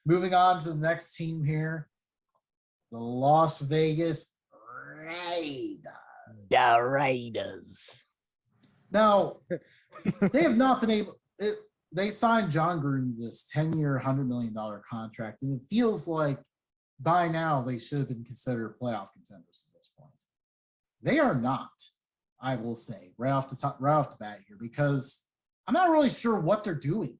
Moving on to the next team here, the Las Vegas Raiders. The Raiders. Now, they have not been able. They signed John Gruden this 10-year, $100 million contract, and it feels like by now they should have been considered playoff contenders at this point. They are not, I will say, right off the bat here, because I'm not really sure what they're doing.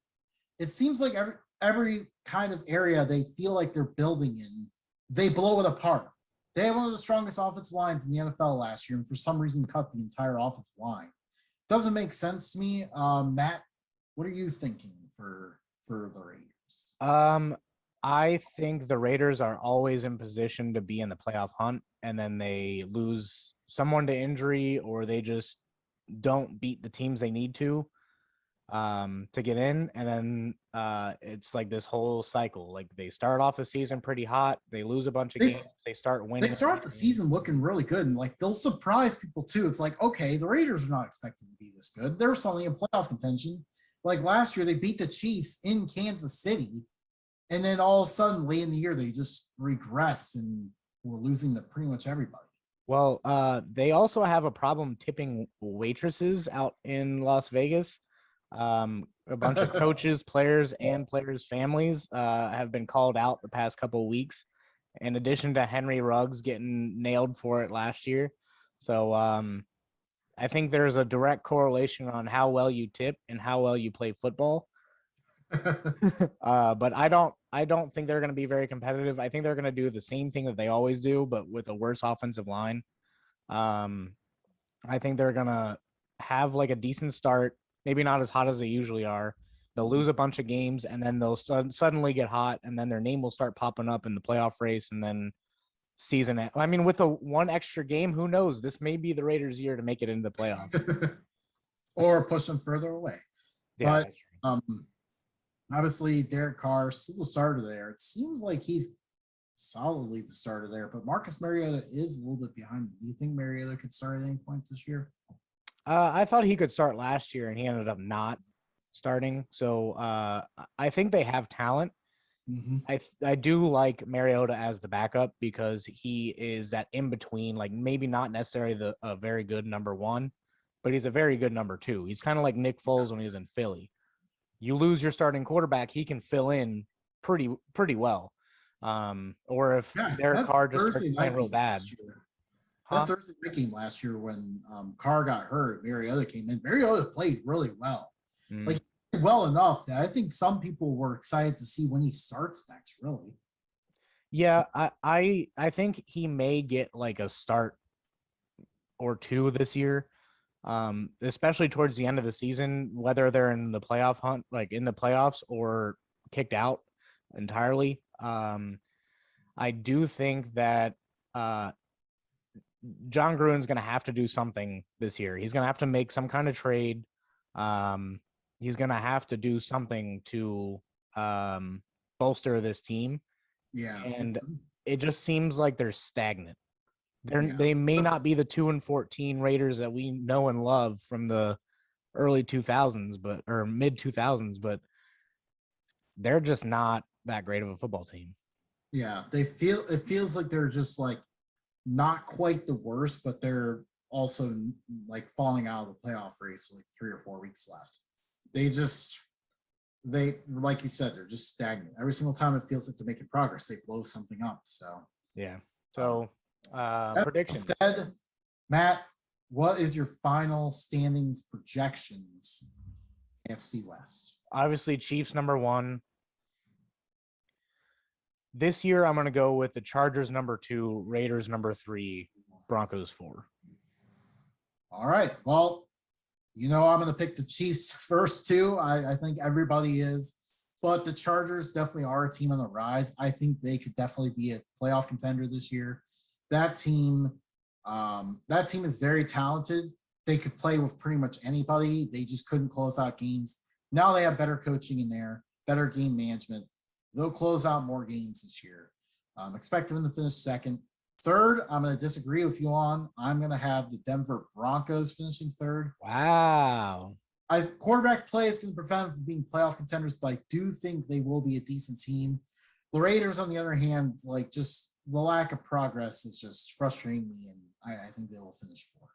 It seems like every kind of area they feel like they're building in, they blow it apart. They had one of the strongest offensive lines in the NFL last year, and for some reason cut the entire offensive line. Doesn't make sense to me. Matt, what are you thinking for the Raiders? I think the Raiders are always in position to be in the playoff hunt, and then they lose someone to injury, or they just don't beat the teams they need to get in. And then it's like this whole cycle. Like they start off the season pretty hot, they lose a bunch of games, they start winning. They start the season looking really good, and like they'll surprise people too. It's like, okay, the Raiders are not expected to be this good. They're suddenly in playoff contention. Like last year, they beat the Chiefs in Kansas City, and then all of a sudden, late in the year, they just regressed and were losing to pretty much everybody. Well, they also have a problem tipping waitresses out in Las Vegas. A bunch of coaches, players, and players' families have been called out the past couple of weeks, in addition to Henry Ruggs getting nailed for it last year. So I think there's a direct correlation on how well you tip and how well you play football. But I don't think they're going to be very competitive. I think they're going to do the same thing that they always do, but with a worse offensive line. I think they're going to have like a decent start, maybe not as hot as they usually are. They'll lose a bunch of games, and then they'll suddenly get hot, and then their name will start popping up in the playoff race, and then season. I mean, with the one extra game, who knows? This may be the Raiders' year to make it into the playoffs. Or push them further away. Yeah, but obviously, Derek Carr still the starter there. It seems like he's solidly the starter there, but Marcus Mariota is a little bit behind. Do you think Mariota could start at any point this year? I thought he could start last year, and he ended up not starting. So I think they have talent. Mm-hmm. I do like Mariota as the backup because he is that in between, like maybe not necessarily a very good number one, but he's a very good number two. He's kind of like Nick Foles when he was in Philly. You lose your starting quarterback, he can fill in pretty well. Or if Derek Carr just starts playing real bad. That Thursday night game last year when Carr got hurt, Mariota came in. Mariota played really well. Like well enough that I think some people were excited to see when he starts next, really. Yeah, I think he may get like a start or two this year, especially towards the end of the season, whether they're in the playoff hunt, like in the playoffs, or kicked out entirely. I do think that John Gruden's going to have to do something this year. He's going to have to make some kind of trade. He's going to have to do something to bolster this team. Yeah. And it just seems like they're stagnant. They may not be the 2-14 Raiders that we know and love from the early 2000s, or mid 2000s, but they're just not that great of a football team. Yeah, it feels like they're just like not quite the worst, but they're also like falling out of the playoff race with like 3 or 4 weeks left. They like you said, they're just stagnant. Every single time it feels like they're making progress, they blow something up. So yeah. So prediction. Instead, Matt, what is your final standings projections? AFC West. Obviously, Chiefs number 1. This year, I'm going to go with the Chargers number 2, Raiders number 3, Broncos 4. All right. Well, I'm going to pick the Chiefs first, too. I think everybody is. But the Chargers definitely are a team on the rise. I think they could definitely be a playoff contender this year. That team is very talented. They could play with pretty much anybody. They just couldn't close out games. Now they have better coaching in there, better game management. They'll close out more games this year. Expect them to finish second. Third, I'm going to disagree with you on. I'm going to have the Denver Broncos finishing third. Wow. Quarterback play is going to prevent them from being playoff contenders, but I do think they will be a decent team. The Raiders, on the other hand, like just the lack of progress is just frustrating me, and I think they will finish fourth.